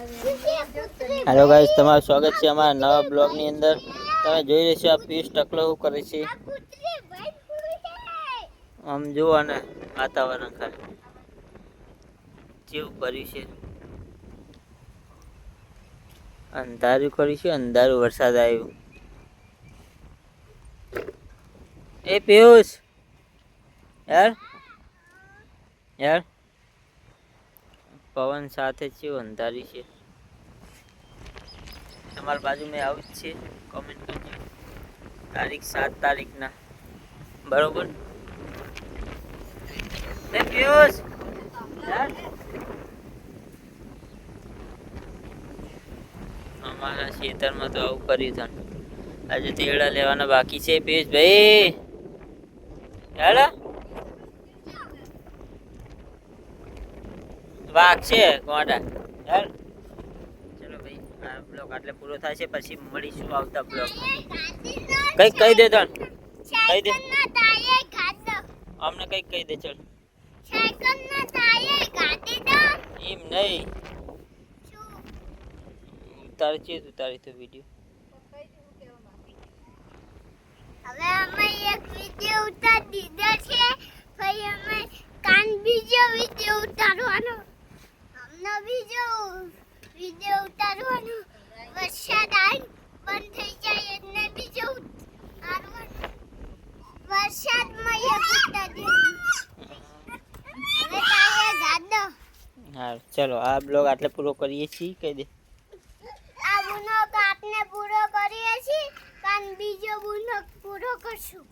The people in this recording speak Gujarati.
હેલો ગાઈસ, તમારું સ્વાગત છે અમારા નવા બ્લોગની અંદર. તમે જોઈ રહ્યા છો આ પીસ ટકલો શું કરે છે. આમ જુઓ ને વાતાવરણ ખાલી જેવું કર્યું છે. અંધારું કર્યું છે, અંધારું વરસાદ આવ્યો. એ પિયુષ યાર યાર પવન સાથે છે, અંધારી છે. તમારી બાજુ મેં આવું જ છે. કોમેન્ટ કરજો. તારીખ 7 તારીખના બરોબર. એ પિયુષ યાર અમારા ખેતરમાં તો આવું કર્યું છે. આજે તેડા લેવાના બાકી છે. પિયુષ ભાઈ યાર વાઘ છે ગોડા યાર. ચલો ભાઈ, આ બ્લોગ આટલે પૂરો થાય છે. પછી મળીશું આવતા બ્લોગ. કઈક કહી દે તણ, કહી દે અમને કઈક કહી દે. ચલ એમ નહીં તારે છે તારી તો વિડીયો. હવે અમે એક વિડિયો ઉતાર દીધો છે. પછી અમે કાન બીજો વિડિયો ઉતારવાનો. અમને બીજો વિડિયો ઉતારવાનો. વરસાદ આવી બંધ થઈ જાય એટલે બીજો ઉતારવાનો. વરસાદમાં એક ઉતાર દીધો. હવે તારે ગાડો. હા ચલો, આ બ્લોગ આટલે પૂરો કરીએ છીએ. કહી દે આ બુનો કાપને પૂરો કરીએ છીએ. કાન બીજો બુનો પૂરો કરશું.